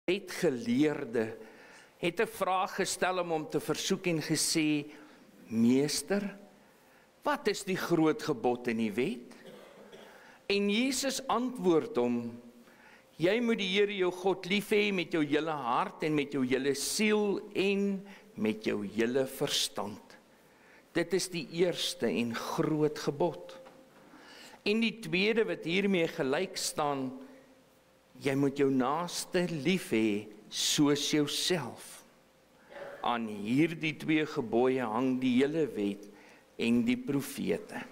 wetgeleerde het 'n vraag gestel om te versoek en gesê: Meester, wat is die groot gebod in die wet? En Jesus antwoord hom: jy moet die Here jou God lief hê met jou hele hart en met jou hele siel en met jou hele verstand. Dit is die eerste en groot gebod. En die tweede wat hiermee gelyk staan: jy moet jou naaste lief hê soos jouself. Aan hierdie twee gebooie hang die hele wet en die profete.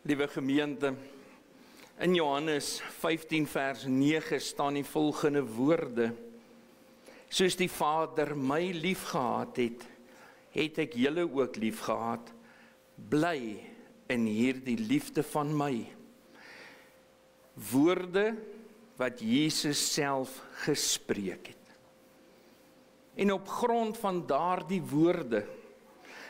Liewe gemeente, in Johannes 15 vers 9 staan die volgende woorde: soos die Vader my lief gehad het, het ek julle ook lief gehad. Bly in hierdie liefde van my. Woorde wat Jesus self gespreek het. En op grond van daardie woorde,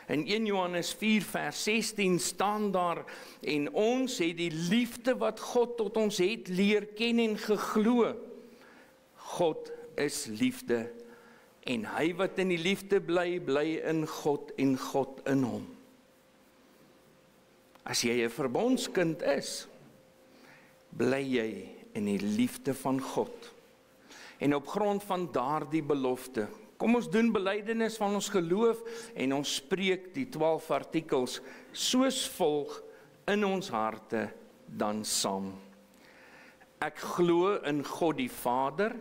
in 1 Johannes 4 vers 16 staan daar: en ons het die liefde wat God tot ons het leer ken en geglo. God is liefde, en hy wat in die liefde bly, bly in God en God in hom. As jy 'n verbondskind is, bly jy in die liefde van God. En op grond van daardie belofte, kom ons doen belydenis van ons geloof en ons spreek die 12 artikels soos volg in ons harte dan saam. Ek glo in God die Vader,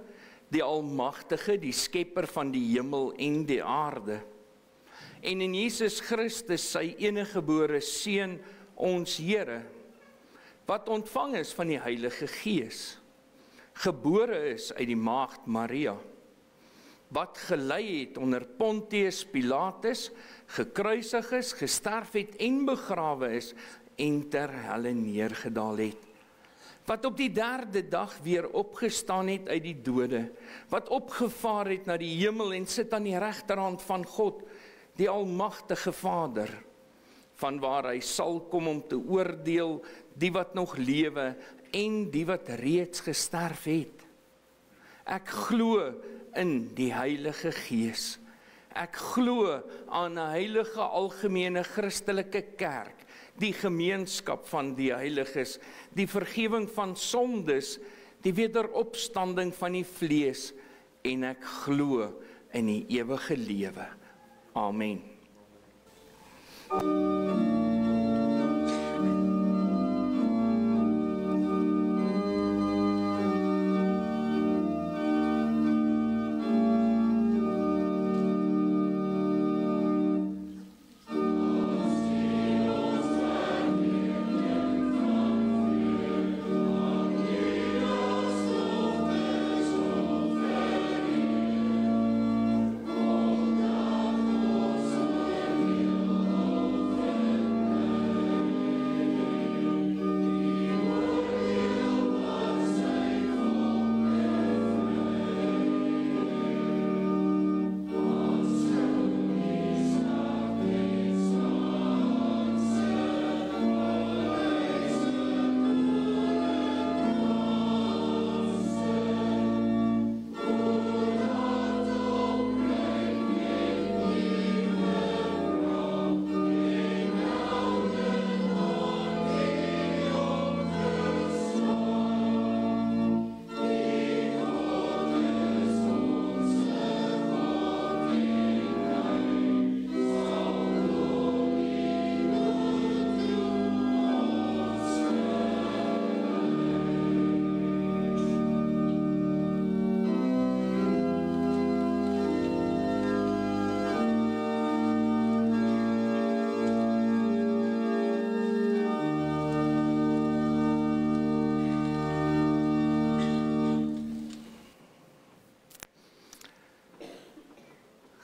die Almagtige, die Skepper van die hemel en die aarde. En in Jesus Christus, sy eniggebore Seun, ons Here, wat ontvang is van die Heilige Gees, gebore is uit die maagd Maria, wat gelei het onder Pontius Pilatus, gekruisig is, gesterf het en begrawe is, en ter helle neergedaal het, wat op die 3de dag weer opgestaan het uit die dode, wat opgevaar het na die hemel en sit aan die regterhand van God, die Almagtige Vader, vanwaar hy sal kom om te oordeel die wat nog lewe en die wat reeds gesterf het. Ek glo in die Heilige Gees. Ek glo aan 'n heilige algemene Christelike kerk, die gemeenskap van die heiliges, die vergifnis van sondes, die wederopstanding van die vlees, en ek glo in die ewige lewe. Amen.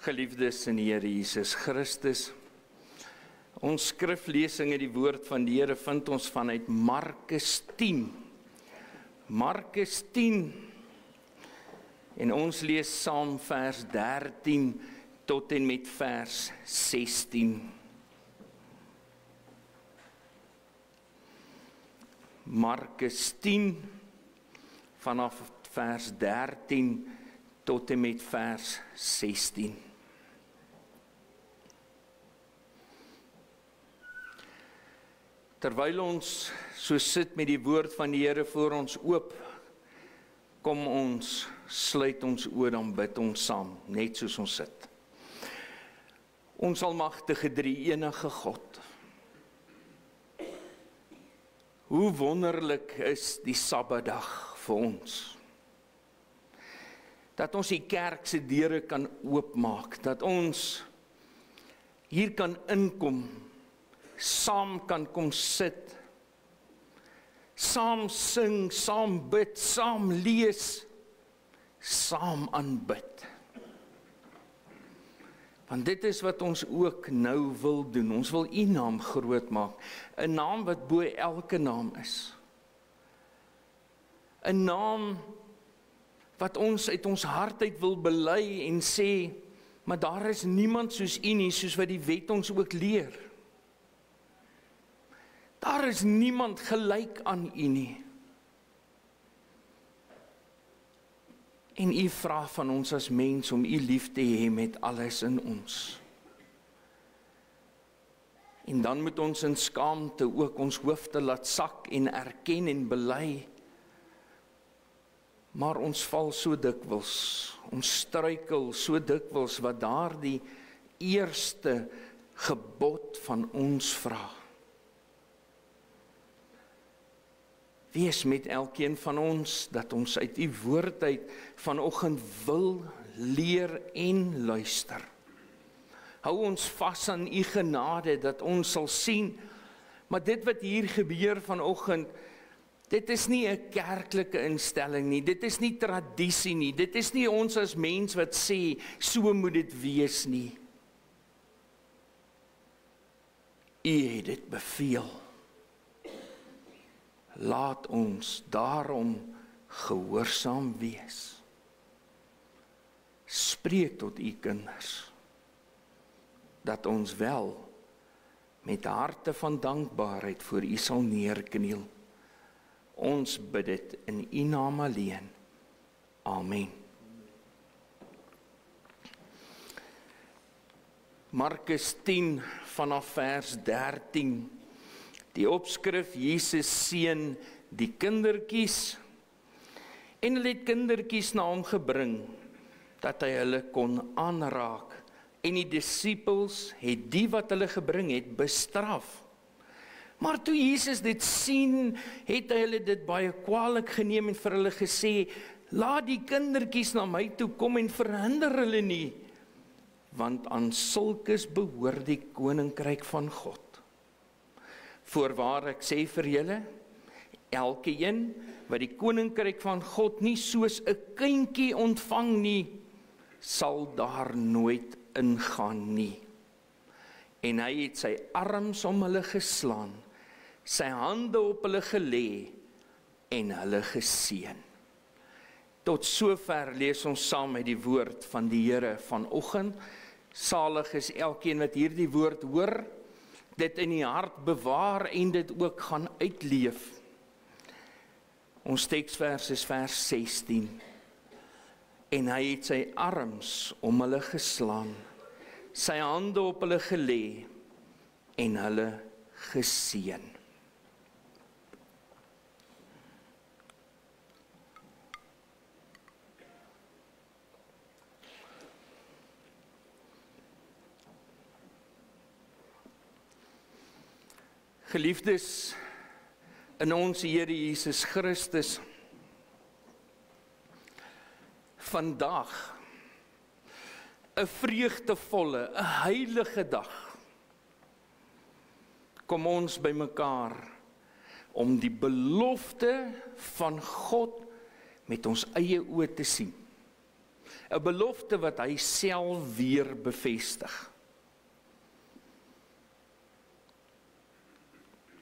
Geliefdes in die Here Jesus Christus, ons skriflesing uit die woord van die Here vind ons vanuit Markus 10. Markus 10, en ons lees saam vers 13 tot en met vers 16. Markus 10, vanaf vers 13 tot en met vers 16. Terwyl ons so sit met die woord van die Here voor ons oop, kom ons, sluit ons oë, dan bid ons saam, net soos ons sit. Ons almagtige drie-enige God, hoe wonderlik is die Sabbatdag vir ons, dat ons die kerk se deure kan oopmaak, dat ons hier kan inkom, saam kan kom sit, saam sing, saam bid, saam lees, saam aanbid. Want dit is wat ons ook nou wil doen. Ons wil U naam groot maak, 'n naam wat bo elke naam is. 'n Naam wat ons uit ons hart uit wil bely en sê, maar daar is niemand soos U nie, soos wat die wet ons ook leer. Daar is niemand gelyk aan U nie. En U vra van ons as mens om U lief te hê met alles in ons. En dan moet ons in skaamte ook ons hoofde laat sak en erken en bely. Maar ons val so dikwels, ons struikel so dikwels wat daardie eerste gebod van ons vra. Wees met elkeen van ons, dat ons uit U woord uit vanoggend wil leer en luister. Hou ons vas aan U genade, dat ons sal sien, maar dit wat hier gebeur vanoggend, dit is nie 'n kerklike instelling nie, dit is nie tradisie nie, dit is nie ons as mens wat sê, so moet dit wees nie. U het dit beveel. Laat ons daarom gehoorsaam wees. Spreek tot U kinders, dat ons wel met harte van dankbaarheid voor U sal neerkniel. Ons bid dit in U naam alleen. Amen. Markus 10 vanaf vers 13. Die opskrif, Jesus seën die kindertjies. En hulle het kindertjies na hom gebring, dat hy hulle kon aanraak. En die disippels het die wat hulle gebring het bestraf. Maar toe Jesus dit sien, het hy hulle dit baie kwaadlik geneem en vir hulle gesê, laat die kindertjies na my toe kom en verhinder hulle nie, want aan sulkes behoort die koninkryk van God. Voorwaar ek sê vir julle, elkeen wat die koninkryk van God nie soos 'n kindjie ontvang nie, sal daar nooit ingaan nie. En hy het sy arms om hulle geslaan, sy hande op hulle gelê en hulle geseën. Tot sover lees ons saam met die woord van die Here vanoggend. Salig is elkeen wat hierdie woord hoor, dit in die hart bewaar en dit ook gaan uitleef. Ons teksvers is vers 16. En hy het sy arms om hulle geslaan, sy hande op hulle gelê en hulle geseën. Geliefdes in ons Here Jesus Christus, vandag 'n vreugdevolle, 'n heilige dag, kom ons bymekaar om die belofte van God met ons eie oë te sien. 'n belofte wat hy self weer bevestig.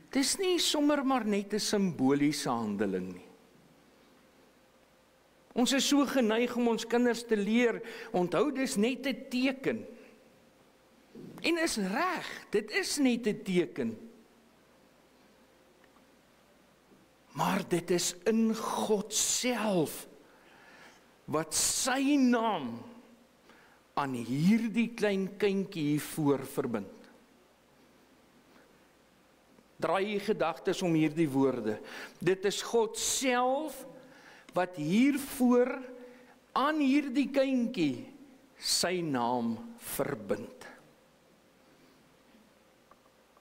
Dis nie sommer maar net 'n simboliese handeling nie. Ons is so geneig om ons kinders te leer, onthou dis net 'n teken. En is reg, dit is net 'n teken. Maar dit is in God self, wat sy naam aan hierdie klein kindjie hiervoor verbind. Draai jy gedagtes om hierdie woorde. Dit is God self wat hiervoor aan hierdie kindjie sy naam verbind.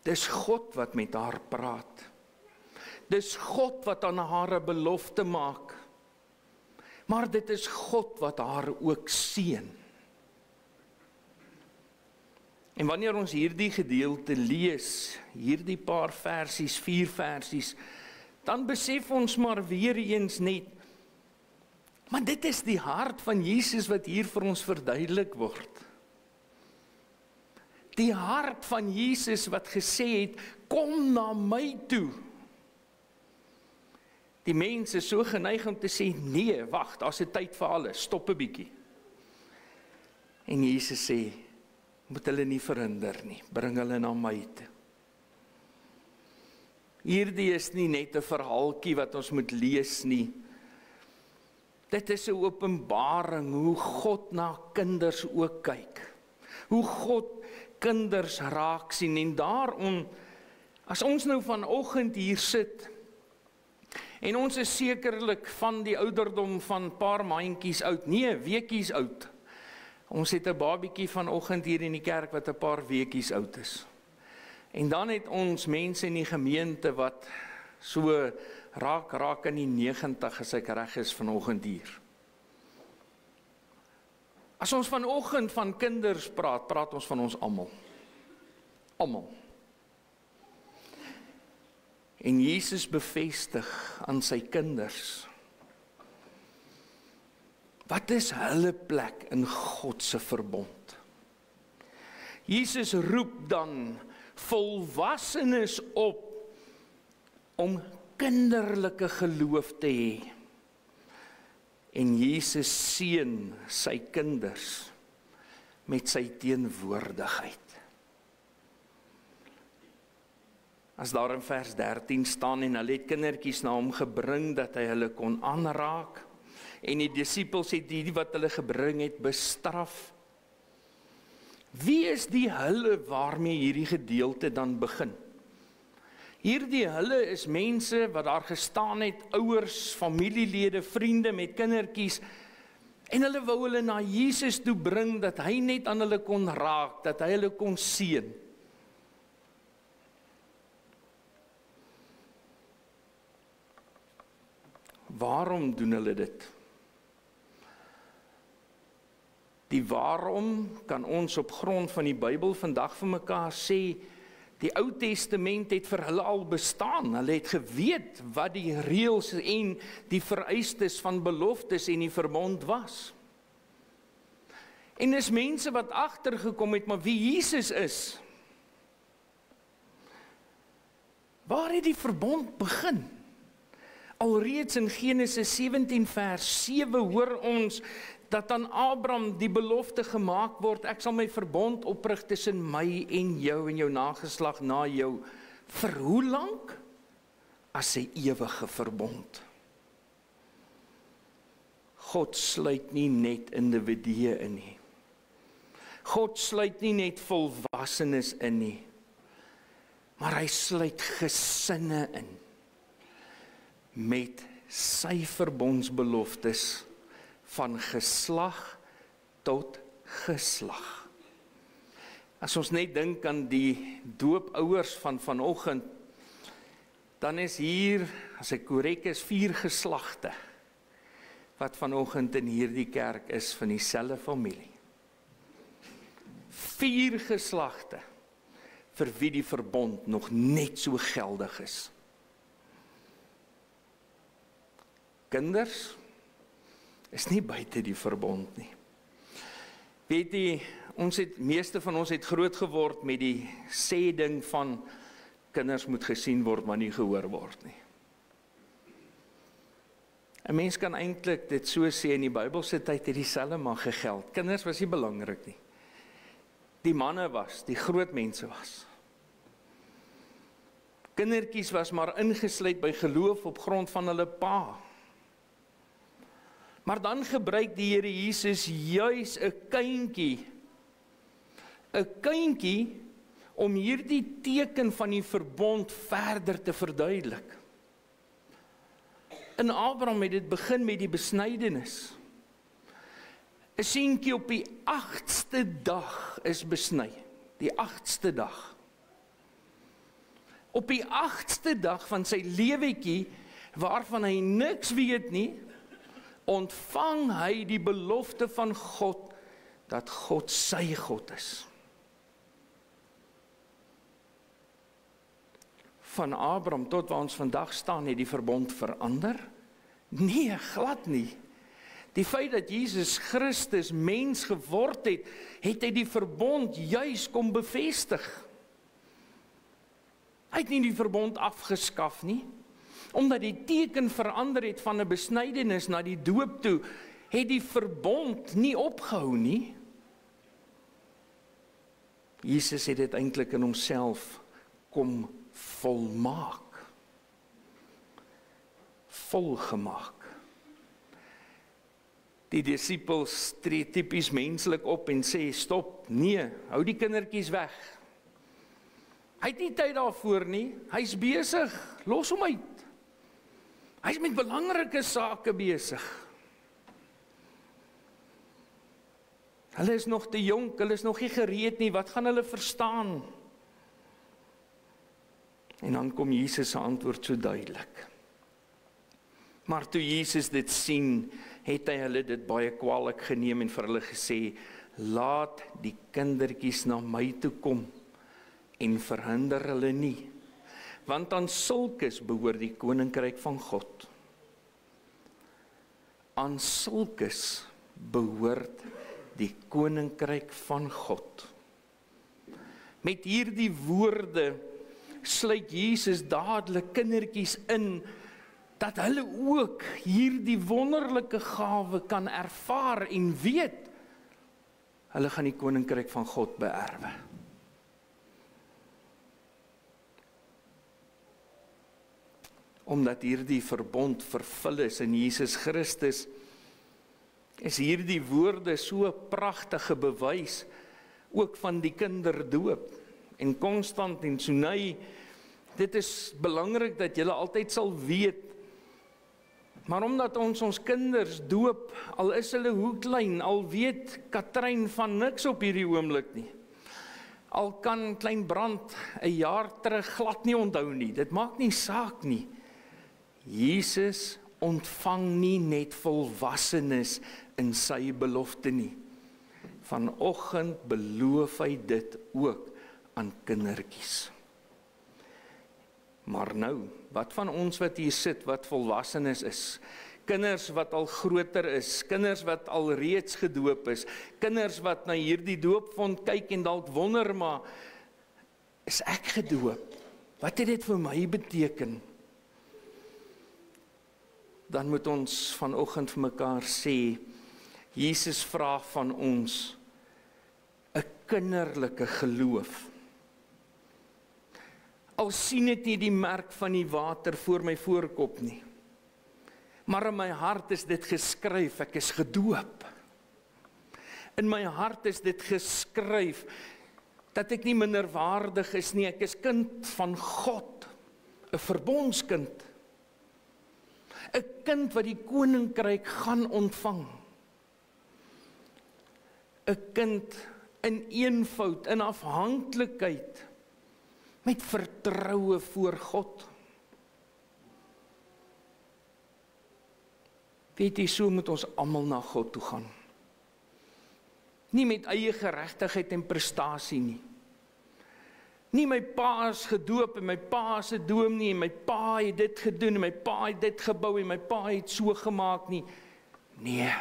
Dis God wat met haar praat. Dis God wat aan haar 'n belofte maak. Maar dit is God wat haar ook seën. En wanneer ons hierdie gedeelte lees, hierdie paar versies, 4 versies, dan besef ons maar weer eens net, maar dit is die hart van Jesus wat hier vir ons verduidelik word. Die hart van Jesus wat gesê het, kom na my toe. Die mense is so geneig om te sê, nee, wag, daar's 'n tyd vir alles, stop 'n bietjie. En Jesus sê, moet hulle nie verhinder nie, bring hulle na my toe. Hierdie is nie net 'n verhaaltjie wat ons moet lees nie. Dit is 'n openbaring hoe God na kinders ook kyk. Hoe God kinders raak sien. En daarom, as ons nou vanoggend hier sit, en ons is sekerlik van die ouderdom van paar maandjies oud, nee, weekies oud. Ons het 'n babietjie vanoggend hier in die kerk wat 'n paar weekies oud is. En dan het ons mense in die gemeente wat so raak in die 90 as ek reg is vanoggend hier. As ons vanoggend van kinders praat ons van ons almal. Almal. En Jesus bevestig aan sy kinders, wat is hulle plek in God se verbond? Jesus roep dan volwassenes op om kinderlike geloof te hê. En Jesus seën sy kinders met sy teenwoordigheid. As daar in vers 13 staan, en hulle het kindertjies na hom gebring, dat hy hulle kon aanraak, en die disippels het die wat hulle gebring het bestraf. Wie is die hulle waarmee hierdie gedeelte dan begin? Hierdie hulle is mense wat daar gestaan het, ouers, familielede, vriende met kindertjies, en hulle wou hulle na Jesus toe bring, dat hy net aan hulle kon raak, dat hy hulle kon seën. Waarom doen hulle dit? Die waarom kan ons op grond van die Bybel vandag vir mekaar sê, die Ou Testament het vir hulle al bestaan. Hulle het geweet wat die reëls en die vereistes van beloftes en die verbond was. En is mense wat agtergekom het, maar wie Jesus is. Waar het die verbond begin? Alreeds in Genesis 17 vers 7 hoor ons dat aan Abraham die belofte gemaak word, ek sal my verbond oprig tussen my en jou nageslag na jou, vir hoe lank? As 'n ewige verbond. God sluit nie net individue in nie. God sluit nie net volwassenes in nie, maar hy sluit gesinne in, met sy verbondsbeloftes, van geslag tot geslag. As ons net dink aan die doopouers van vanoggend, dan is hier, as ek korrek is, 4 geslagte, wat vanoggend in hierdie kerk is van dieselfde familie. 4 geslagte, vir wie die verbond nog net so geldig is. Kinders is nie buite die verbond nie. Weet jy, meeste van ons het groot geword met die sê ding van kinders moet gesien word, maar nie gehoor word nie. 'n Mens kan eintlik dit so sê, in die Bybelse tyd het dieselfde maar gegeld. Kinders was nie belangrik nie. Die manne was, die groot mense was. Kindertjies was maar ingesluit by geloof op grond van hulle pa. Maar dan gebruik die Here Jesus juis 'n kindjie om hierdie teken van die verbond verder te verduidelik. In Abraham het dit begin met die besnydenis. 'n Seentjie op die 8ste dag is besny, die 8ste dag. Op die 8ste dag van sy lewetjie, waarvan hy niks weet nie, ontvang hy die belofte van God, dat God sy God is. Van Abraham tot waar ons vandag staan, het die verbond verander? Nee, glad nie. Die feit dat Jesus Christus mens geword het, het hy die verbond juis kom bevestig. Hy het nie die verbond afgeskaf nie, omdat die teken verander het van 'n besnydenis na die doop toe, het die verbond nie opgehou nie. Jesus het dit eintlik in homself kom volmaak, volgemaak. Die disippels tree tipies menslik op en sê, stop, nee, hou die kindertjies weg. Hy het nie tyd daarvoor nie, hy's besig, los hom uit. Hy's met belangrike sake besig. Hulle is nog te jonk, hulle is nog nie gereed nie, wat gaan hulle verstaan? En dan kom Jesus se antwoord so duidelik. Maar toe Jesus dit sien, het hy hulle dit baie kwaadlik geneem en vir hulle gesê, laat die kindertjies na my toe kom en verhinder hulle nie, want aan sulkes behoort die koninkryk van God. Aan sulkes behoort die koninkryk van God. Met hierdie woorde sluit Jesus dadelik kindertjies in, dat hulle ook hierdie wonderlike gawe kan ervaar en weet, hulle gaan die koninkryk van God beerwe. Omdat hierdie verbond vervul is in Jesus Christus, is hierdie woorde so 'n pragtige bewys, ook van die kinderdoop. En Konstant en Sunay, dit is belangrik dat julle altyd sal weet, maar omdat ons kinders doop, al is hulle hoe klein, al weet Katrein van niks op hierdie oomblik nie, al kan klein Brand 'n jaar terug glad nie onthou nie, dit maak nie saak nie. Jesus ontvang nie net volwassenes in sy belofte nie. Vanoggend beloof hy dit ook aan kindertjies. Maar nou, wat van ons wat hier sit, wat volwassenes is? Kinders wat al groter is, kinders wat al reeds gedoop is, kinders wat na hierdie doopfont kyk en dalk wonder, maar is ek gedoop? Wat het dit vir my beteken? Dan moet ons vanoggend vir mekaar sê, Jesus vra van ons 'n kinderlike geloof. Al sien ek nie die merk van die water voor my voorkop nie, maar in my hart is dit geskryf, ek is gedoop. In my hart is dit geskryf, dat ek nie minderwaardig is nie, ek is kind van God, 'n verbondskind. 'n kind wat die koninkryk gaan ontvang. 'n kind in eenvoud, in afhanklikheid, met vertroue voor God. Weet jy, so moet ons almal na God toe gaan. Nie met eie geregtigheid en prestasie nie. Nie my pa is gedoop en my pa is 'n dominee en my pa het dit gedoen en my pa het dit gebou en my pa het so gemaak nie. Nee.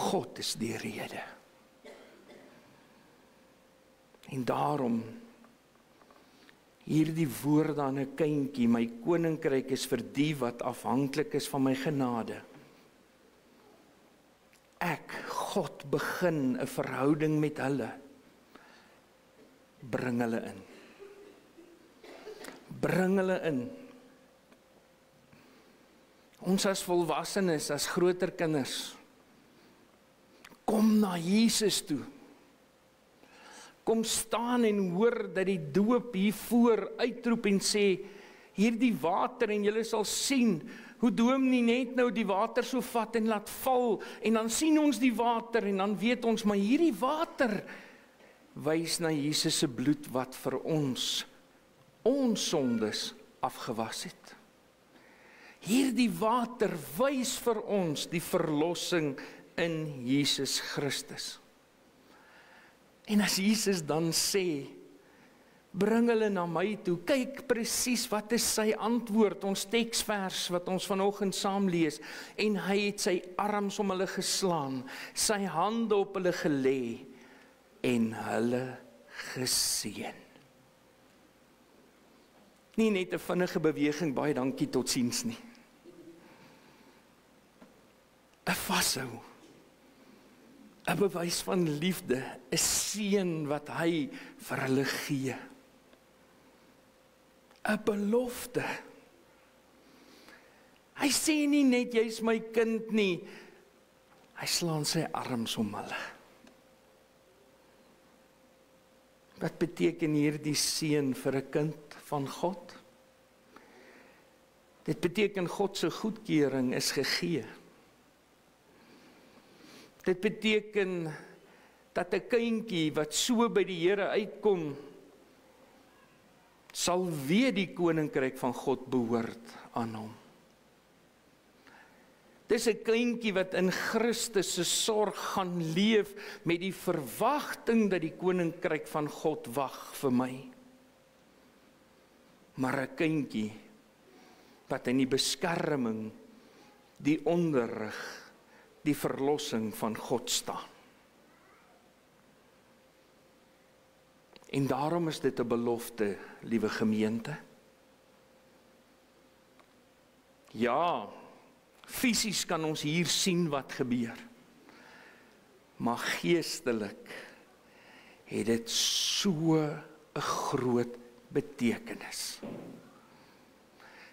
God is die rede. En daarom, hierdie woorde aan 'n kindjie, my koninkryk is vir die wat afhanklik is van my genade. Ek, God, begin 'n verhouding met hulle. Bring hulle in. Bring hulle in. Ons as volwassenes, as groter kinders, kom na Jesus toe. Kom staan en hoor dat die doop hier voor uitroep en sê, hierdie water, en julle sal sien, hoe Dominee net nou die water so vat en laat val, en dan sien ons die water, en dan weet ons, maar hierdie water wys na Jesus se bloed wat vir ons sondes afgewas het. Hierdie water wys vir ons die verlossing in Jesus Christus. En as Jesus dan sê, bring hulle na my toe, kyk presies wat is sy antwoord, ons teksvers wat ons vanoggend saam lees, en hy het sy arms om hulle geslaan, sy hande op hulle gelê, en hulle geseën. Nie net 'n vinnige beweging, baie dankie, totsiens nie. 'n Vashou, 'n bewys van liefde, 'n seën wat hy vir hulle gee. 'n Belofte. Hy sê nie net jy's my kind nie, hy slaan sy arms om hulle. Wat beteken hierdie seën vir 'n kind van God? Dit beteken God se goedkeuring is gegee. Dit beteken dat 'n kindjie wat so by die Here uitkom, sal weet die koninkryk van God behoort aan hom. Dis 'n kindjie wat in Christus se sorg gaan leef met die verwagting dat die koninkryk van God wag vir my. Maar 'n kindjie wat in die beskerming, die onderrig, die verlossing van God staan. En daarom is dit 'n belofte, liewe gemeente. Ja, fisies kan ons hier sien wat gebeur. Maar geestelik het dit so 'n groot betekenis.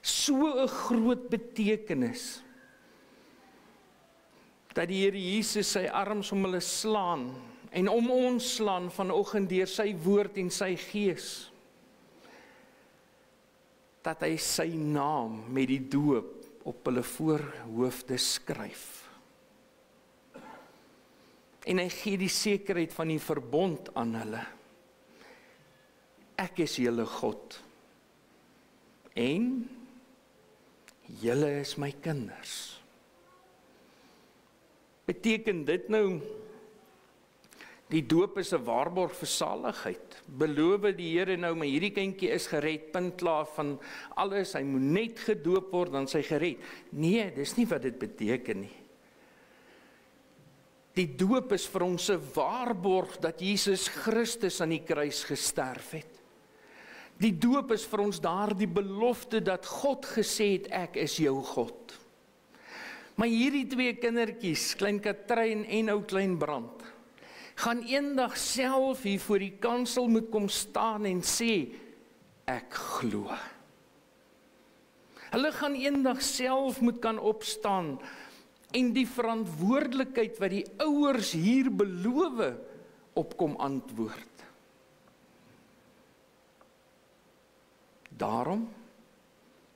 So 'n groot betekenis dat die Here Jesus sy arms om hulle slaan en om ons slaan vanoggend deur sy woord en sy gees, dat hy sy naam met die doop op hulle voorhoofde skryf. En hy gee die sekerheid van die verbond aan hulle. Ek is julle God en julle is my kinders. Beteken dit nou, die doop is 'n waarborg vir saligheid? Beloof die Here nou, maar hierdie kindjie is gered, punt klaar van alles, hy moet net gedoop word, dan sy gered? Nee, dis nie wat dit beteken nie. Die doop is vir ons 'n waarborg dat Jesus Christus aan die kruis gesterf het. Die doop is vir ons daardie belofte dat God gesê het, ek is jou God. Maar hierdie twee kindertjies, klein Katrein en ou klein Brand, gaan eendag self hier voor die kansel moet kom staan en sê, ek glo. Hulle gaan eendag self moet kan opstaan en die verantwoordelikheid wat die ouers hier beloof op kom antwoord. Daarom,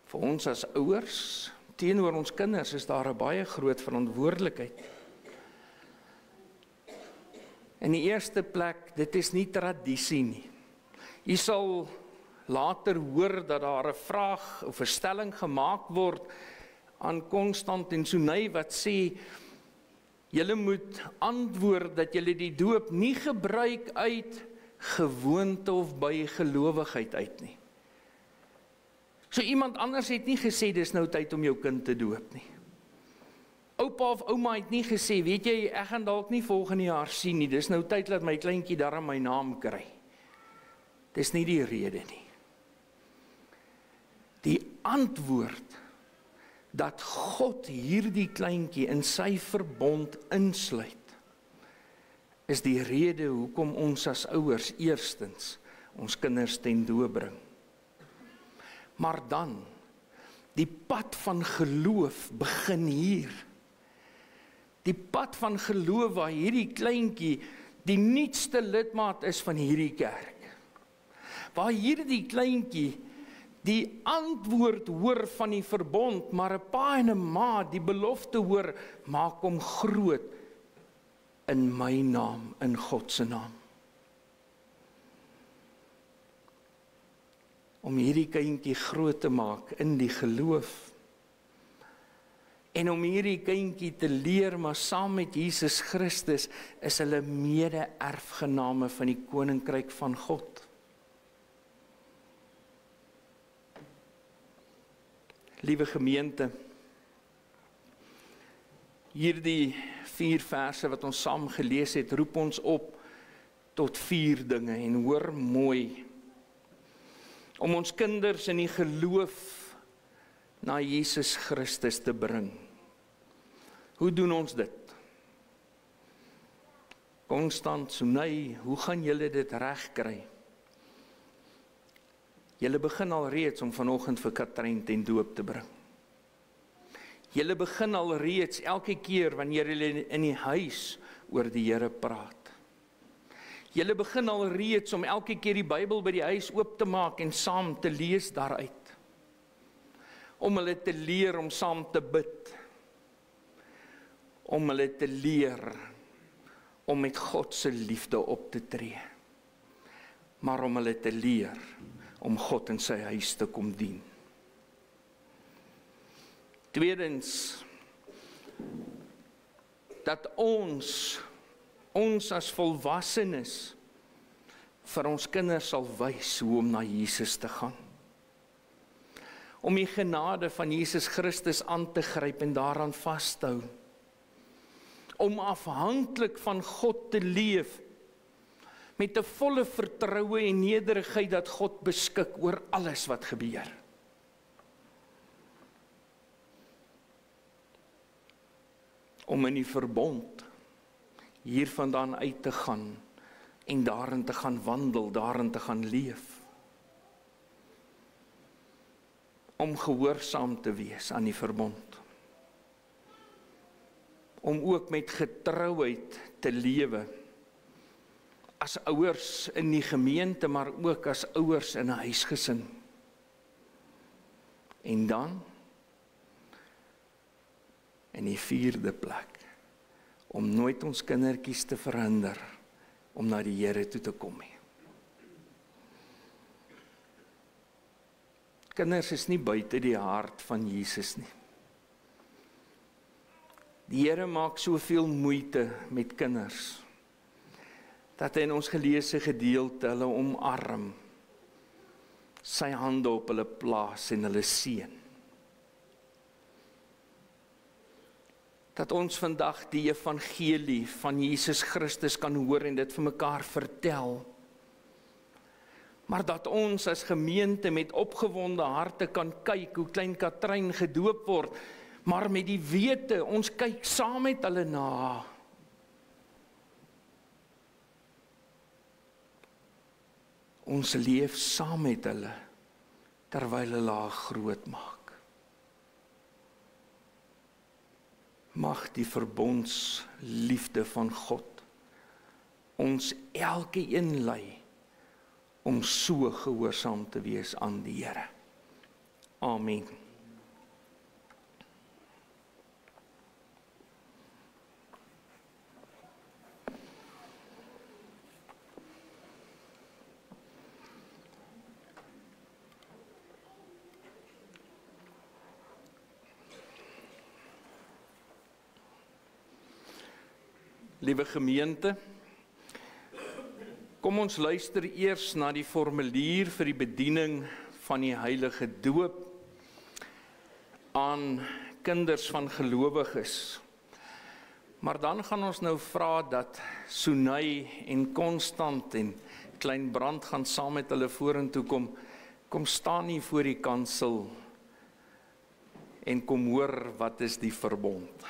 vir ons as ouers, teenoor ons kinders is daar 'n baie groot verantwoordelikheid. In die eerste plek, dit is nie tradisie nie. Jy sal later hoor dat daar 'n vraag of 'n stelling gemaak word aan Constant en Sunay wat sê, julle moet antwoord dat julle die doop nie gebruik uit gewoonte of by gelowigheid uit nie. So iemand anders het nie gesê dis nou tyd om jou kind te doop nie. oupa of ouma het nie gesê, weet jy, ek gaan dalk nie volgende jaar sien nie, dis nou tyd dat my kleintjie daarom my naam kry. Dis nie die rede nie. Die antwoord dat God hierdie kleintjie in sy verbond insluit, is die rede hoekom ons as ouers eerstens ons kinders ten doop bring. Maar dan, die pad van geloof begin hier. Die pad van geloof waar hierdie kleintjie die nuutste lidmaat is van hierdie kerk. Waar hierdie kleintjie die antwoord hoor van die verbond, maar 'n pa en 'n ma die belofte hoor, maak hom groot in my naam, in God se naam. Om hierdie kindjie groot te maak in die geloof. En om hierdie kindjie te leer, maar saam met Jesus Christus is hulle mede-erfgename van die koninkryk van God. Liewe gemeente, hierdie 4 verse wat ons saam gelees het, roep ons op tot 4 dinge, en hoor mooi, om ons kinders in die geloof na Jesus Christus te bring. Hoe doen ons dit? Konstant, Sunay, hoe gaan julle dit regkry? Julle begin al reeds om vanoggend vir Katrein ten doop te bring. Julle begin al reeds elke keer wanneer julle in die huis oor die Here praat. Julle begin al reeds om elke keer die Bybel by die huis oop te maak en saam te lees daaruit. Om hulle te leer om saam te bid. Om hulle te leer om met God se liefde op te tree. Maar om hulle te leer om God in sy huis te kom dien. Tweedens, dat ons as volwassenes vir ons kinders sal wys hoe om na Jesus te gaan. Om die genade van Jesus Christus aan te gryp en daaraan vas te hou. Om afhanklik van God te leef, met 'n volle vertroue en nederigheid dat God beskik oor alles wat gebeur. Om in die verbond hiervandaan uit te gaan en daarin te gaan wandel, daarin te gaan leef. Om gehoorsaam te wees aan die verbond. Om ook met getrouheid te lewe. As ouers in die gemeente, maar ook as ouers in 'n huisgesin. En dan, in die 4de plek, om nooit ons kindertjies te verhinder om na die Here toe te kom nie. Kinders is nie buite die hart van Jesus nie. Die Here maak soveel moeite met kinders, dat hy in ons geleesde gedeelte hulle omarm, sy hande op hulle plaas en hulle seën. Dat ons vandag die evangelie van Jesus Christus kan hoor en dit vir mekaar vertel. Maar dat ons as gemeente met opgewonde harte kan kyk hoe klein Katrein gedoop word, maar met die wete, ons kyk saam met hulle na. Ons leef saam met hulle, terwyl hulle haar groot maak. Mag die verbondsliefde van God ons elkeen lei om so gehoorsaam te wees aan die Here. Amen. Liewe gemeente, kom ons luister eers na die formulier vir die bediening van die heilige doop aan kinders van gelowiges. Maar dan gaan ons nou vra dat Sunay en Constant en Klein Brand gaan saam met hulle vorentoe kom staan nie voor die kansel en kom hoor wat is die verbond.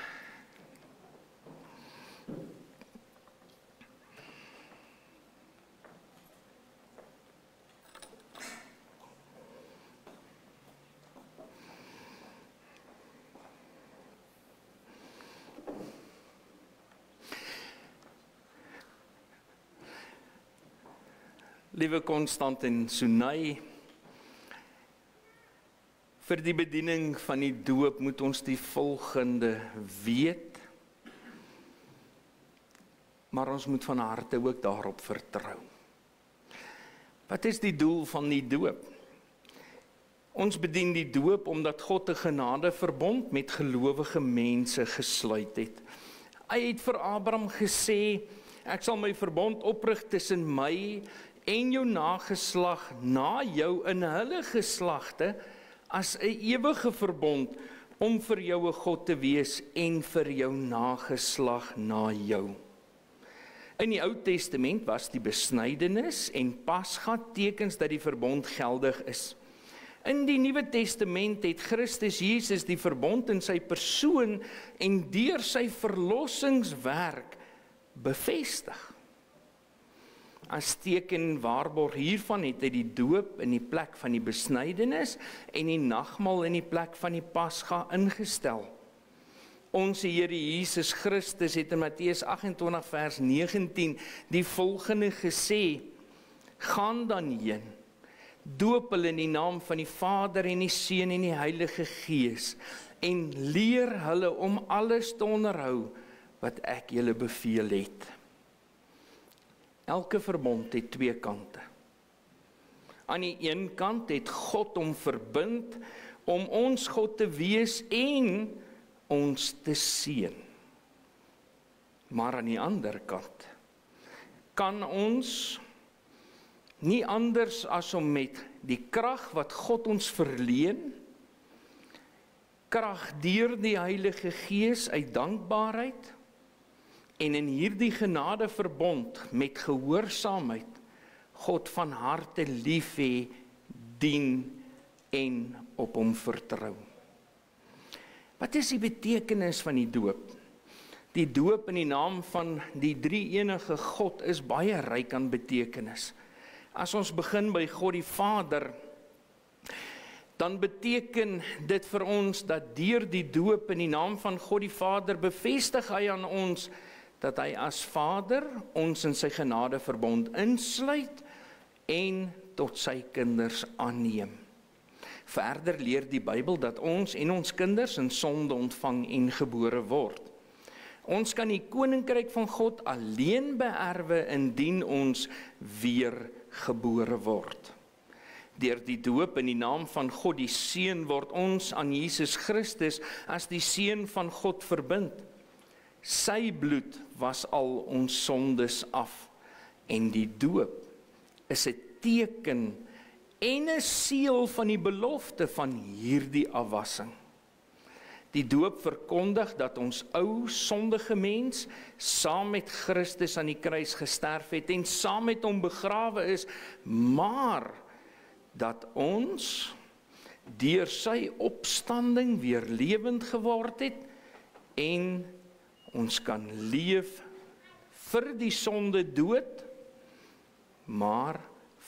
Liewe Constant en Sunay, vir die bediening van die doop moet ons die volgende weet, maar ons moet van harte ook daarop vertrou. Wat is die doel van die doop? Ons bedien die doop omdat God 'n genadeverbond met gelowige mense gesluit het. Hy het vir Abraham gesê, ek sal my verbond oprig tussen my en jou nageslag na jou in hulle geslagte as 'n ewige verbond om vir jou 'n God te wees en vir jou nageslag na jou. In die Ou Testament was die besnydenis en Pasga tekens dat die verbond geldig is. In die Nuwe Testament het Christus Jesus die verbond in sy persoon en deur sy verlossingswerk bevestig. As teken waarborg hiervan het hy die doop in die plek van die besnydenis en die nagmaal in die plek van die Pasga ingestel. Ons Here Jesus Christus het in Matteus 28 vers 19 die volgende gesê, gaan dan heen, doop hulle in die naam van die Vader en die Seun en die Heilige Gees en leer hulle om alles te onderhou wat ek julle beveel het. Elke verbond het twee kante. Aan die een kant het God hom verbind om ons God te wees en ons te seën. Maar aan die ander kant kan ons nie anders as om met die krag wat God ons verleen, krag deur die Heilige Gees uit dankbaarheid, en in hierdie genadeverbond met gehoorsaamheid God van harte lief hê, dien en op hom vertrou. Wat is die betekenis van die doop? Die doop in die naam van die drie-enige God is baie ryk aan betekenis. As ons begin by God die Vader, dan beteken dit vir ons dat deur die doop in die naam van God die Vader bevestig hy aan ons dat hy as Vader ons in sy genadeverbond insluit en tot sy kinders aanneem. Verder leer die Bybel dat ons en ons kinders in sonde ontvang en gebore word. Ons kan die koninkryk van God alleen beerwe indien ons weer gebore word. Deur die doop in die naam van God die Seun word ons aan Jesus Christus as die Seun van God verbind. Sy bloed was al ons sondes af en die doop is 'n teken en 'n seël van die belofte van hierdie afwassing. Die doop verkondig dat ons ou sondige mens saam met Christus aan die kruis gesterf het en saam met hom begrawe is, maar dat ons deur sy opstanding weer lewend geword het en ons kan leef vir die sonde dood, maar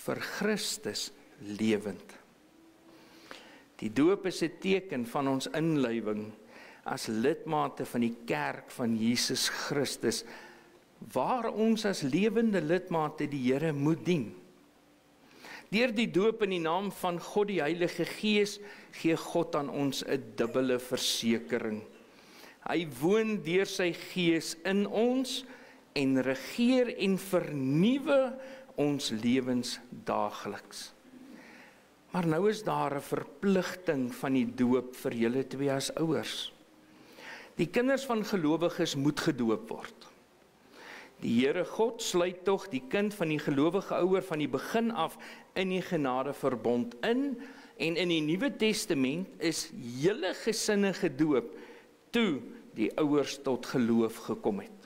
vir Christus lewend. Die doop is 'n teken van ons inlywing as lidmate van die kerk van Jesus Christus, waar ons as lewende lidmate die Here moet dien. Deur die doop in die naam van God die Heilige Gees gee God aan ons 'n dubbele versekering. Hy woon deur sy Gees in ons en regeer en vernuwe ons lewens daagliks. Maar nou is daar 'n verpligting van die doop vir julle twee as ouers. Die kinders van gelowiges moet gedoop word. Die Here God sluit tog die kind van die gelowige ouer van die begin af in die genadeverbond in, en in die Nuwe Testament is hele gesinne gedoop toe die ouers tot geloof gekom het.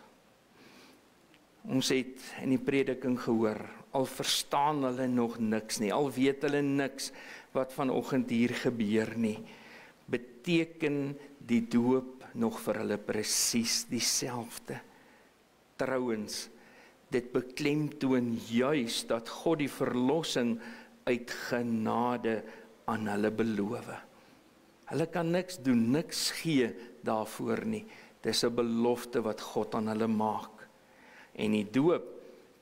Ons het in die prediking gehoor, al verstaan hulle nog niks nie, al weet hulle niks wat vanoggend hier gebeur nie, beteken die doop nog vir hulle presies dieselfde. Trouwens, dit beklemtoon juis dat God die verlossing uit genade aan hulle beloof. Hulle kan niks doen, niks gee daarvoor nie. Dis 'n belofte wat God aan hulle maak. En die doop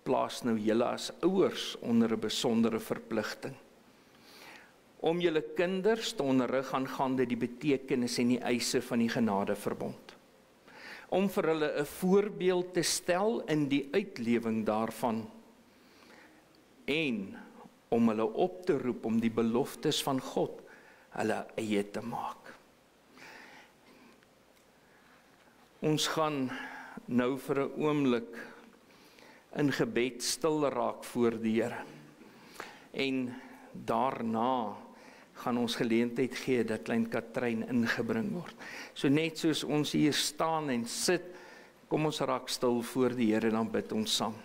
plaas nou julle as ouers onder 'n besondere verpligting. Om julle kinders te onderrig aangaande die betekenis en die eise van die genadeverbond. Om vir hulle 'n voorbeeld te stel in die uitlewing daarvan. En om hulle op te roep om die beloftes van God hulle eie te maak. Ons gaan nou vir 'n oomblik in gebed stil raak voor die Here. En daarna gaan ons geleentheid gee dat klein Katrein ingebring word. So net soos ons hier staan en sit, kom ons raak stil voor die Here, dan bid ons saam.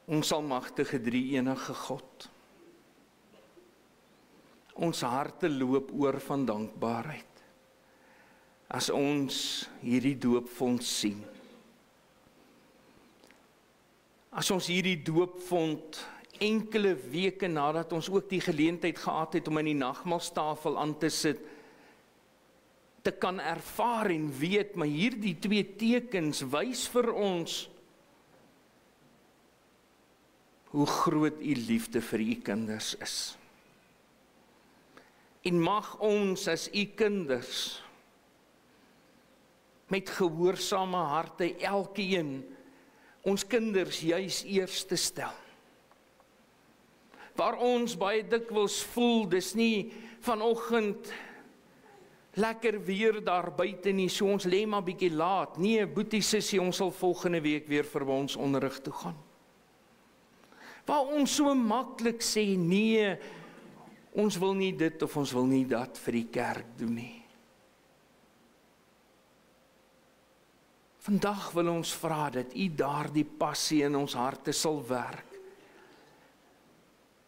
Ons almagtige drie-enige God, ons harte loop oor van dankbaarheid as ons hierdie doopfonds sien. As ons hierdie doopfonds enkele weke nadat ons ook die geleentheid gehad het om in die nagmaalstafel aan te sit, te kan ervaar en weet, maar hierdie twee tekens wys vir ons hoe groot u liefde vir u kinders is. En mag ons as u kinders met gehoorsame harte elkeen ons kinders juis eerste stel. Waar ons baie dikwels voel, dis nie vanoggend lekker weer daar buite nie, so ons lê maar bietjie laat. Nee, boetie sussie, ons sal volgende week weer vir ons onderrig toe gaan. Waar ons so maklik sê, nee, ons wil nie dit of ons wil nie dat vir die kerk doen nie. Vandag wil ons vra dat u daardie passie in ons harte sal werk.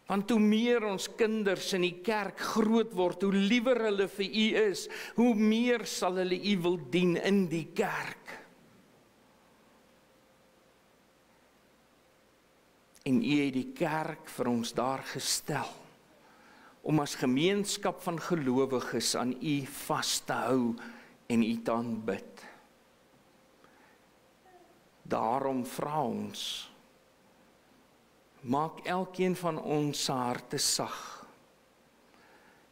Want hoe meer ons kinders in die kerk groot word, hoe liewer hulle vir u is, hoe meer sal hulle u wil dien in die kerk. En u het die kerk vir ons daar gestel, om as gemeenskap van gelowiges aan u vas te hou en u te aanbid. Daarom vra ons, maak elkeen van ons se harte sag,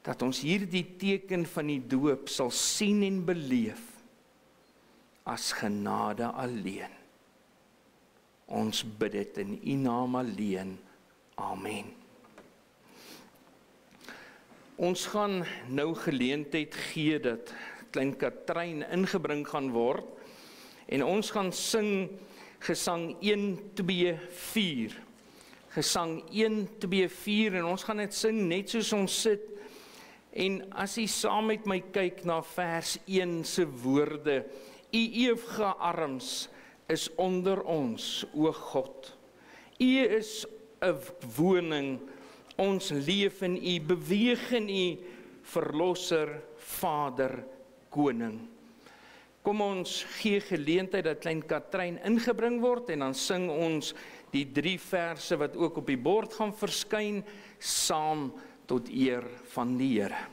dat ons hierdie teken van die doop sal sien en beleef as genade alleen. Ons bid dit in u naam alleen. Amen. Ons gaan nou geleentheid gee dat klein Katrein ingebring gaan word, en ons gaan sing gesang 1, 2, 4. Gesang 1, 2, 4, en ons gaan dit sing net soos ons sit. En as jy saam met my kyk na vers 1 se woorde, u ewige arms is onder ons, o God. U is 'n woning, ons leef in u, beweeg in u, Verlosser, Vader, Koning. Kom ons gee geleentheid dat klein Katrein ingebring word, en dan sing ons die 3 verse wat ook op die bord gaan verskyn, saam tot eer van die Here.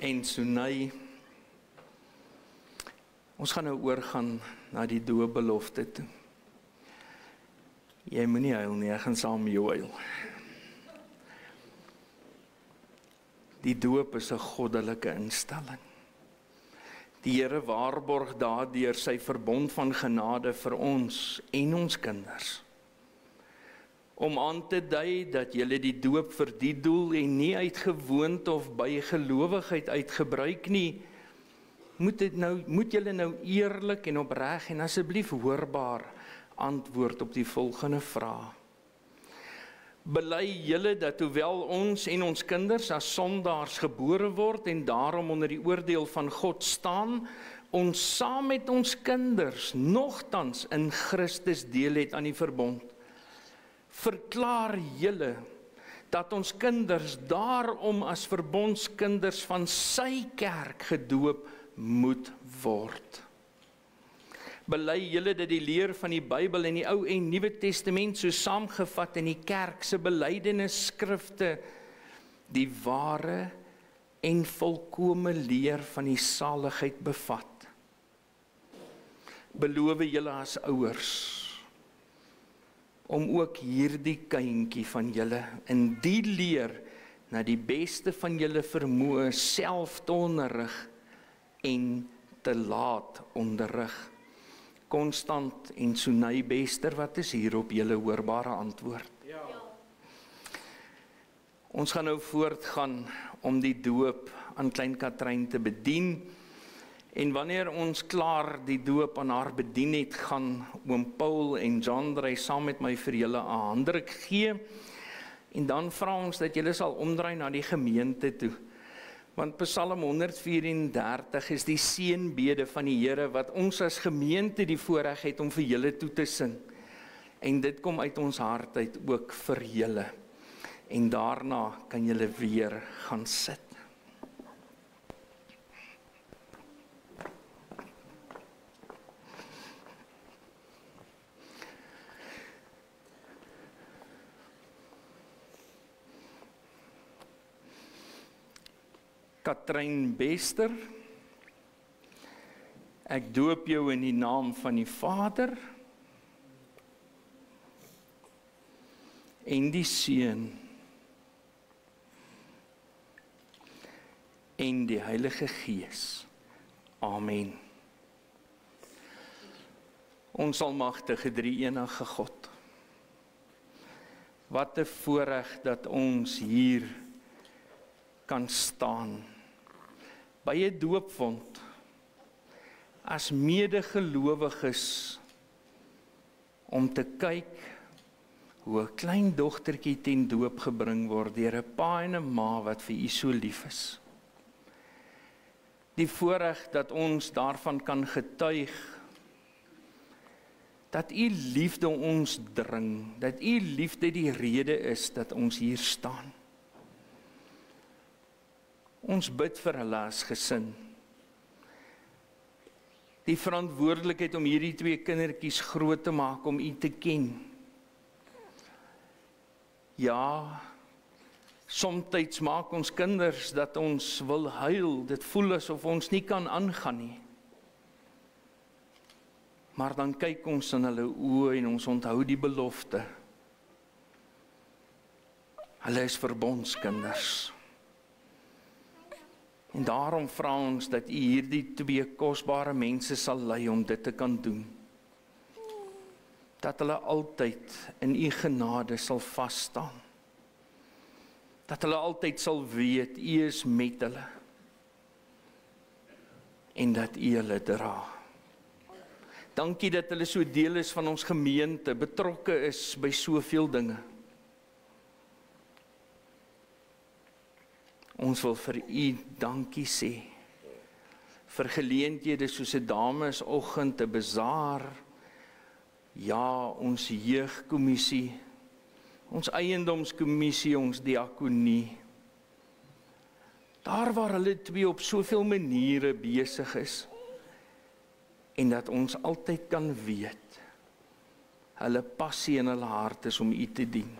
en Sunay. Ons gaan nou oorgaan na die doopbelofte toe. Jy moenie huil nie, ek gaan saam met jou huil. Die doop is 'n goddelike instelling. Die Here waarborg daardeur sy verbond van genade vir ons en ons kinders. Om aan te dui dat julle die doop vir die doel en nie uit gewoonte of bygelowigheid uitgebruik nie, moet julle nou eerlik en opreg en asseblief hoorbaar antwoord op die volgende vraag. Bely julle dat hoewel ons en ons kinders as sondaars gebore word en daarom onder die oordeel van God staan, ons saam met ons kinders nogtans in Christus deel het aan die verbond? Verklaar julle dat ons kinders daarom as verbondskinders van sy kerk gedoop moet word? Bely julle dat die leer van die Bybel en die Ou en Nuwe Testament so saamgevat in die kerk se belydenisskrifte die ware en volkome leer van die saligheid bevat? Beloof julle as ouers om ook hierdie kindjie van julle in die leer na die beste van julle vermoë self te onderrig en te laat onderrig? Konstant en Sunay Bester, wat is hierop julle hoorbare antwoord? Ja. Ons gaan nou voortgaan om die doop aan Klein Katrein te bedien. En wanneer ons klaar die doop aan haar bedien het, gaan oom Paul en Jandrey saam met my vir julle 'n handdruk gee. En dan vra ons dat julle sal omdraai na die gemeente toe. Want Psalm 134 is die seënbede van die Here wat ons as gemeente die voorreg het om vir julle toe te sing. En dit kom uit ons hart uit ook vir julle. En daarna kan julle weer gaan sit. Katrein Bester, ek doop jou in die naam van die Vader en die Seun en die Heilige Gees. Amen. Ons almagtige drie-enige God, wat 'n voorreg dat ons hier kan staan by 'n doopwond as medegelowiges om te kyk hoe 'n klein dogtertjie ten doop gebring word deur 'n pa en 'n ma wat vir u so lief is. Die voorreg dat ons daarvan kan getuig, dat u liefde ons dring, dat u liefde die rede is dat ons hier staan. Ons bid vir hulle as gesin. Die verantwoordelikheid om hierdie twee kindertjies groot te maak, om u te ken. Ja, somtyds maak ons kinders dat ons wil huil, dit voel asof ons nie kan aangaan nie. Maar dan kyk ons in hulle oë en ons onthou die belofte. Hulle is verbondskinders. En daarom vra ons dat u hierdie twee kosbare mense sal lei om dit te kan doen. Dat hulle altyd in u genade sal vas staan. Dat hulle altyd sal weet, u is met hulle. En dat u hulle dra. Dankie dat hulle so deel is van ons gemeente, betrokke is by soveel dinge. Ons wil vir u dankie sê, vir geleenthede soos 'n damesoggend, 'n bazaar, ja, ons jeugkommissie, ons eiendomskommissie, ons diakonie. Daar waar hulle twee op soveel maniere besig is, en dat ons altyd kan weet, hulle passie in hulle hart is om u te dien.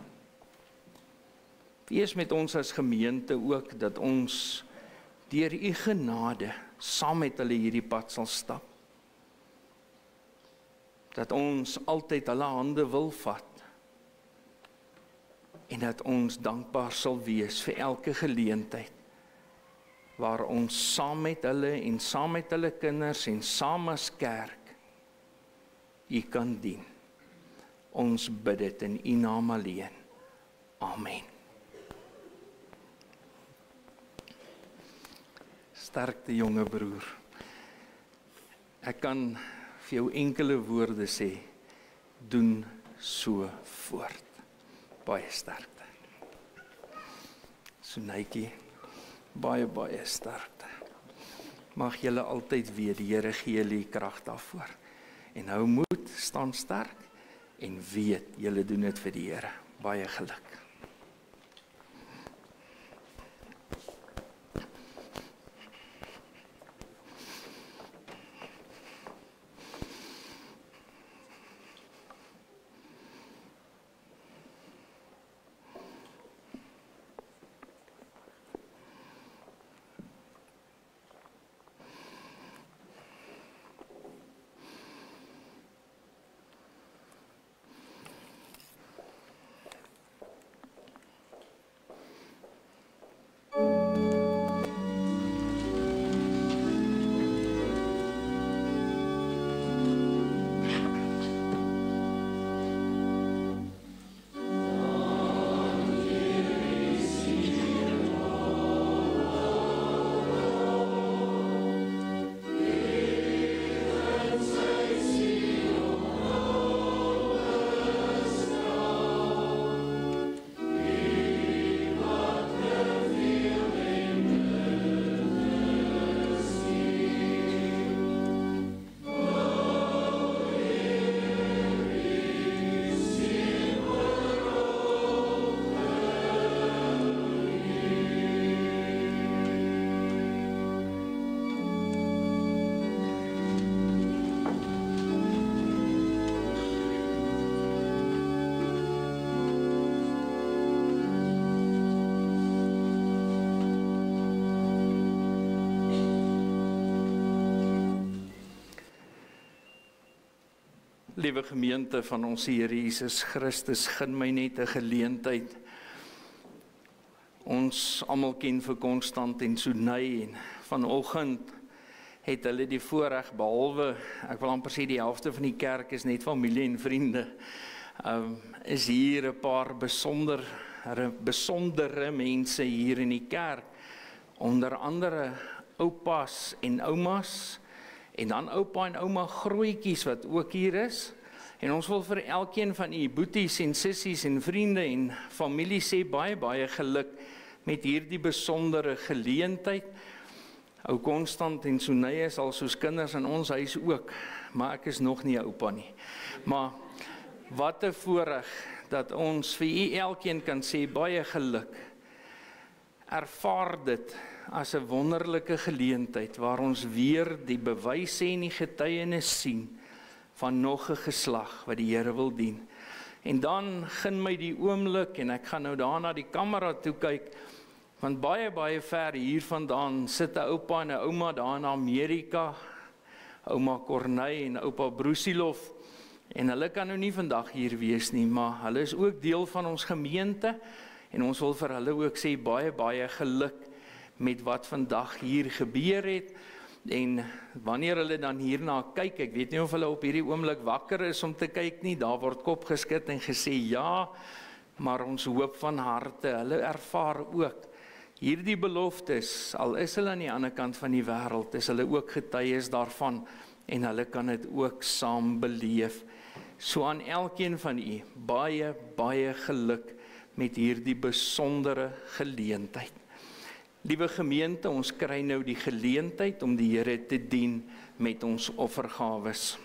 Wees met ons as gemeente ook, dat ons deur u genade saam met hulle hierdie pad sal stap. Dat ons altyd hulle hande wil vat en dat ons dankbaar sal wees vir elke geleentheid waar ons saam met hulle en saam met hulle kinders en saam as kerk u kan dien. Ons bid dit in u naam alleen. Amen. Sterkte jonge broer. Ek kan vir jou enkele woorde sê, doen so voort. Baie sterkte. Sonaitjie, baie sterkte. Mag julle altyd weet, die Here gee julle krag daarvoor. En hou moed, staan sterk en weet, julle doen dit vir die Here. Baie geluk. Liewe gemeente van ons Here Jesus Christus, gun my net 'n geleentheid. Ons almal ken vir Konstant en Sonay en vanoggend het hulle die voorreg, behalwe, ek wil amper sê die helfte van die kerk is net familie en vriende, is hier 'n paar besondere mense hier in die kerk, onder andere oupas en oumas, en dan oupa en ouma grootjies wat ook hier is. En ons wil vir elkeen van u boeties en sissies en vriende en familie sê baie geluk met hierdie besondere geleentheid. Ou Konstant en Sonay is al soos kinders in ons huis ook, maar ek is nog nie 'n oupa nie. Maar wat 'n voorreg dat ons vir u elkeen kan sê baie geluk. Ervaar dit as 'n wonderlike geleentheid waar ons weer die bewyse en die getuienis sien van nog 'n geslag wat die Here wil dien. En dan gun my die oomblik, en ek gaan nou daar na die kamera toe kyk, want baie ver hiervandaan sit 'n oupa en 'n ouma daar in Amerika, ouma Corneille en oupa Brusilov, en hulle kan nou nie vandag hier wees nie, maar hulle is ook deel van ons gemeente, en ons wil vir hulle ook sê baie geluk met wat vandag hier gebeur het. En wanneer hulle dan hierna kyk, ek weet nie of hulle op hierdie oomblik wakker is om te kyk nie, daar word kop geskit en gesê ja, maar ons hoop van harte, hulle ervaar ook hierdie beloftes, al is hulle aan die ander kant van die wêreld, is hulle ook getuies daarvan, en hulle kan dit ook saam beleef. So aan elkeen van u, baie geluk met hierdie besondere geleentheid. Liewe gemeente, ons kry nou die geleentheid om die Here te dien met ons offergawes.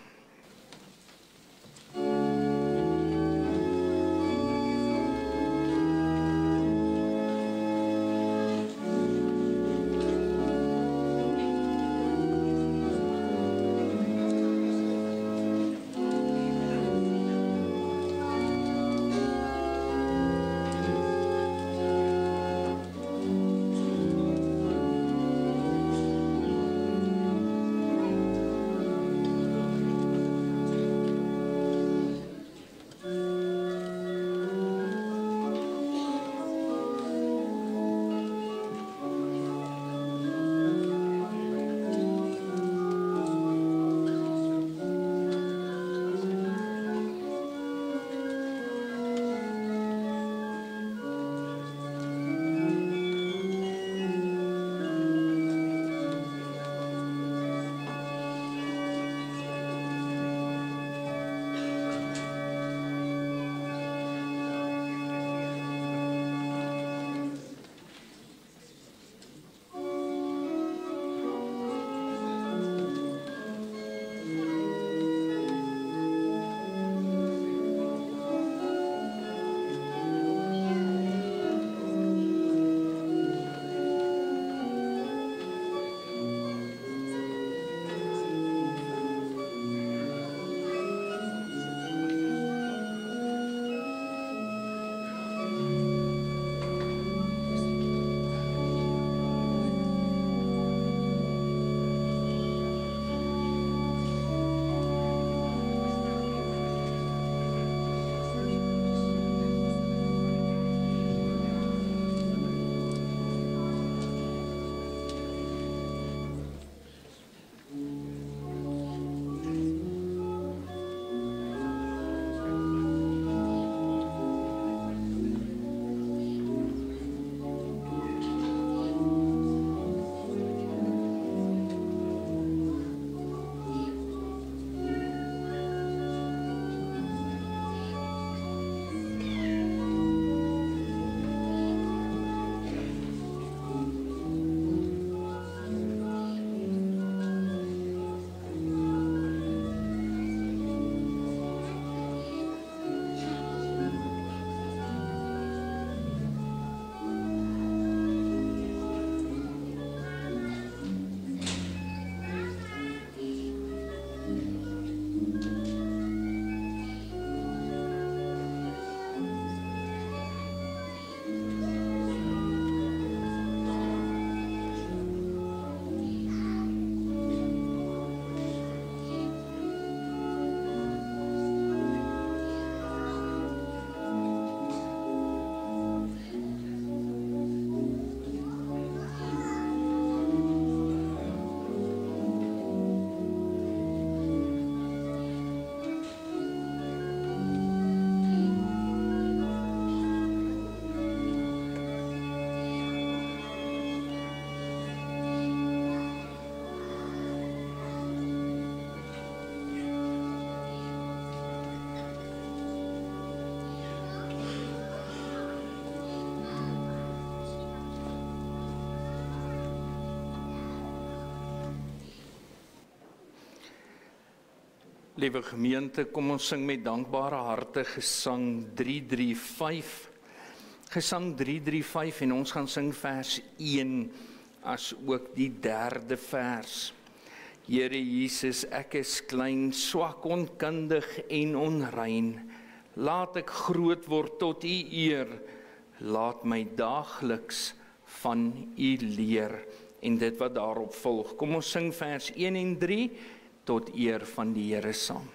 Liewe gemeente, kom ons sing met dankbare harte Gesang 335. Gesang 335 en ons gaan sing vers 1 as ook die 3de vers. Here Jesus, ek is klein, swak, onkundig en onrein. Laat ek groot word tot U eer. Laat my daagliks van U leer. En dit wat daarop volg. Kom ons sing vers 1 en 3 tot eer van die Here saam.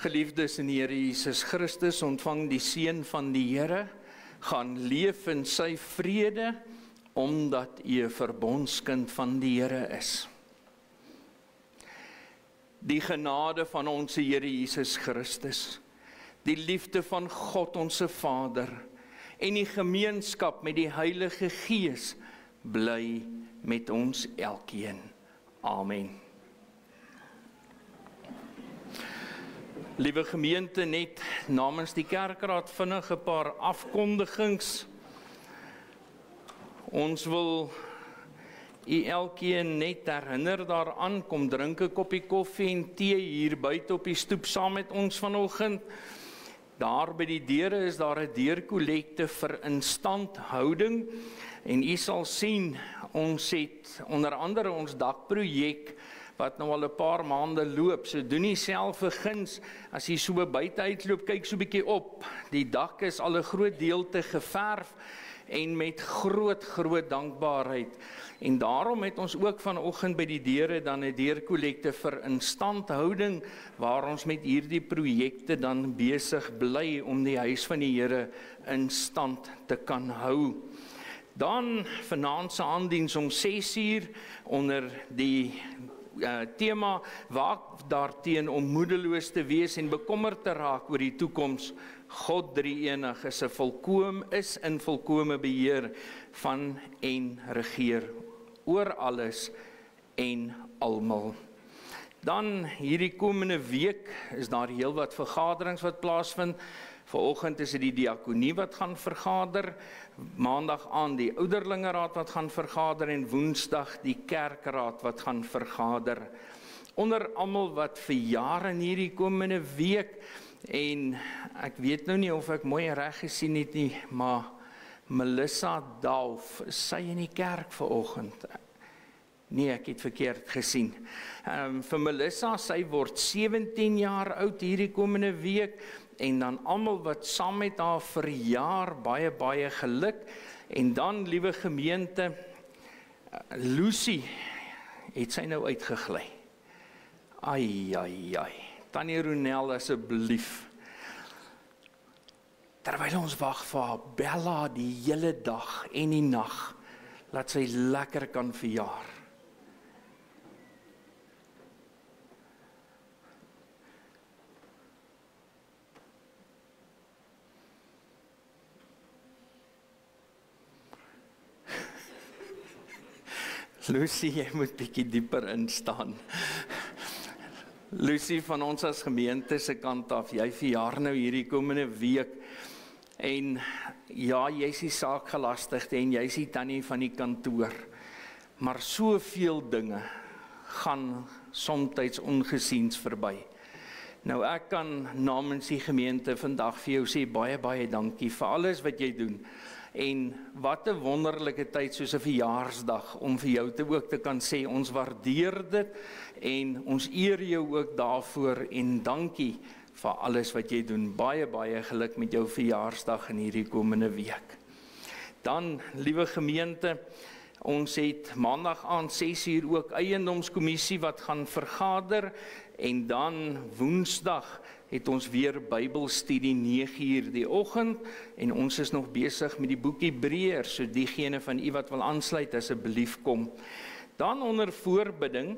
Geliefdes in die Here Jesus Christus, ontvang die seën van die Here, gaan leef in sy vrede, omdat u 'n verbondskind van die Here is. Die genade van ons Here Jesus Christus, die liefde van God ons Vader, en die gemeenskap met die Heilige Gees, bly met ons elkeen. Amen. Liewe gemeente, net namens die kerkraad vinnig 'n paar afkondigings. Ons wil u elkeen net herinner daaraan, kom drink 'n koppie koffie en tee hier buite op die stoep saam met ons vanoggend. Daar by die deure is daar 'n deurkollekte vir instandhouding en u sal sien, ons het onder andere ons dakprojek wat nou al 'n paar maande loop, so doen nie self 'n guns, as jy so buite uitloop, kyk so 'n bietjie op, die dak is al 'n groot deelte geverf, en met groot dankbaarheid, en daarom het ons ook vanoggend by die deure dan 'n deurkollekte vir instandhouding, waar ons met hierdie projekte dan besig bly, om die huis van die Here in stand te kan hou. Dan vanaand se aandiens om 6:00 onder die tema waak daarteen om moedeloos te wees en bekommerd te raak oor die toekoms. God drie-enig is in volkome beheer van en regeer oor alles en almal. Dan hierdie komende week is daar heelwat vergaderings wat plaasvind. Vanoggend is dit die diakonie wat gaan vergader, maandag aan die ouderlingeraad wat gaan vergader en woensdag die kerkraad wat gaan vergader. Onder almal wat verjaar in hierdie komende week, en ek weet nou nie of ek mooi reg gesien het nie, maar Melissa Dalf, sy in die kerk vanoggend. Nee, ek het verkeerd gesien. Vir Melissa, sy word 17 jaar oud hierdie komende week, en dan almal wat saam met haar verjaar, baie geluk. En dan, liewe gemeente, Lucy, het sy nou uitgegly. Ai, Tannie Ronel, asseblief. Terwyl ons wag vir haar, Bella die hele dag en die nag, laat sy lekker kan verjaar. Lucy, jy moet bietjie dieper instaan. Lucy, van ons as gemeente se kant af, jy verjaar nou hierdie komende week. En ja, jy is die saakgelastigde en jy is die tannie van die kantoor. Maar soveel dinge gaan soms ongesiens verby. Nou ek kan namens die gemeente vandag vir jou sê baie dankie vir alles wat jy doen. En wat 'n wonderlike tyd soos 'n verjaarsdag om vir jou ook te kan sê ons waardeer dit en ons eer jou ook daarvoor en dankie vir alles wat jy doen. Baie geluk met jou verjaarsdag in hierdie komende week. Dan, liewe gemeente, ons het maandag aan 6 uur ook eiendomskommissie wat gaan vergader en dan woensdag het ons weer Bybelstudie 9 uur die oggend en ons is nog besig met die boek Hebreërs, so diegene van u wat wil aansluit asseblief kom. Dan onder voorbidding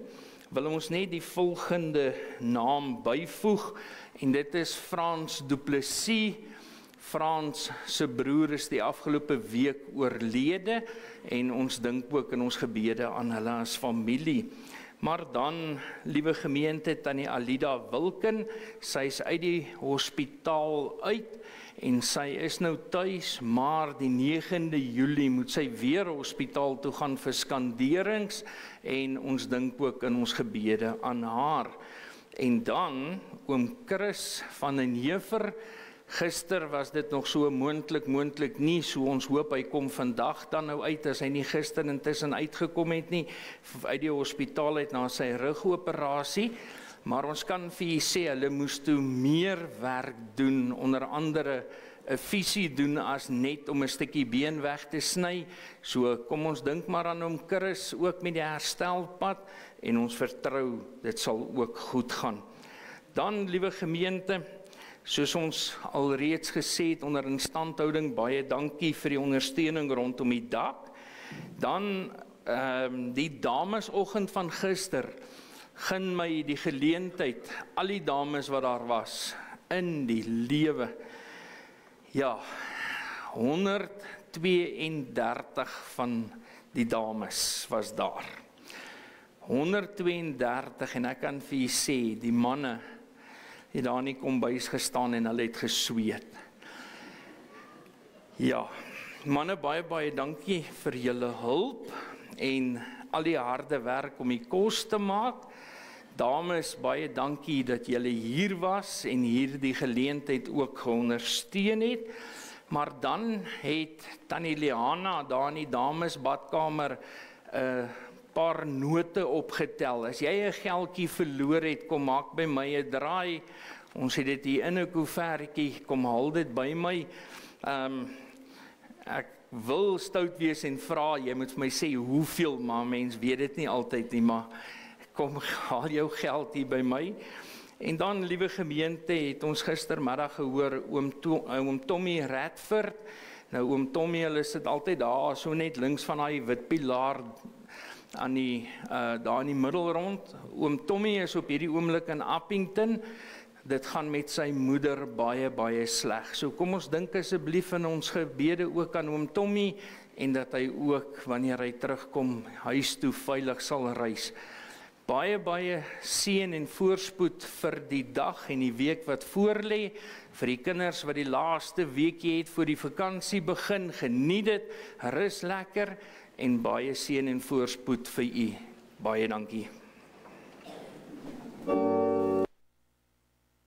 wil ons net die volgende naam byvoeg en dit is Frans Du Plessis. Frans se broer is die afgelope week oorlede en ons dink ook in ons gebede aan hulle as familie. Maar dan, liewe gemeente, tannie Alida Wilken, sy is uit die hospitaal uit en sy is nou tuis, maar die 9de Julie moet sy weer hospitaal toe gaan vir skanderings en ons dink ook in ons gebede aan haar. En dan, oom Chris van den Heever, gister was dit nog so moontlik nie, so ons hoop hy kom vandag dan nou uit, as hy nie gister intussen uitgekom het nie, uit die hospitaal uit na sy rugoperasie, maar ons kan vir u sê, hulle moes toe meer werk doen, onder andere 'n visie doen as net om 'n stukkie been weg te sny, so kom ons dink maar aan hom Chris, ook met die herstelpad, en ons vertrou, dit sal ook goed gaan. Dan, liewe gemeente, soos ons alreeds gesê het onder instandhouding, baie dankie vir die ondersteuning rondom die dak. Dan die damesoggend van gister, gun my die geleentheid, al die dames wat daar was, in die lewe, ja, 132 van die dames was daar. 132 en ek kan vir u sê, die manne, het daar nie kombuis gestaan en hulle het gesweet. Ja, manne, baie dankie vir julle hulp en al die harde werk om die kos te maak. Dames, baie dankie dat julle hier was en hier die geleentheid ook geondersteun het. Maar dan het tannie Liana daar in die dames badkamer paar note opgetel. As jy 'n geldjie verloor het, kom maak by my 'n draai. Ons het dit hier in 'n koevertjie, kom haal dit by my. Ek wil stout wees en vra, jy moet vir my sê hoeveel, maar mens weet dit nie altyd nie, maar kom haal jou geld hier by my. En dan, liewe gemeente, het ons gistermiddag gehoor oom Tommy Radford. Nou oom Tommy, hulle sit altyd daar, so net links van daai wit pilaar aan die daar in die middel rond. Oom Tommy is op hierdie oomblik in Appington. Dit gaan met sy moeder baie sleg. So kom ons dink asseblief in ons gebede ook aan oom Tommy en dat hy ook wanneer hy terugkom huis toe veilig sal reis. Baie seën en voorspoed vir die dag en die week wat voorlê, vir die kinders wat die laaste weekie het voor die vakansie begin. Geniet dit, rus lekker en baie seën en voorspoed vir u. Baie dankie.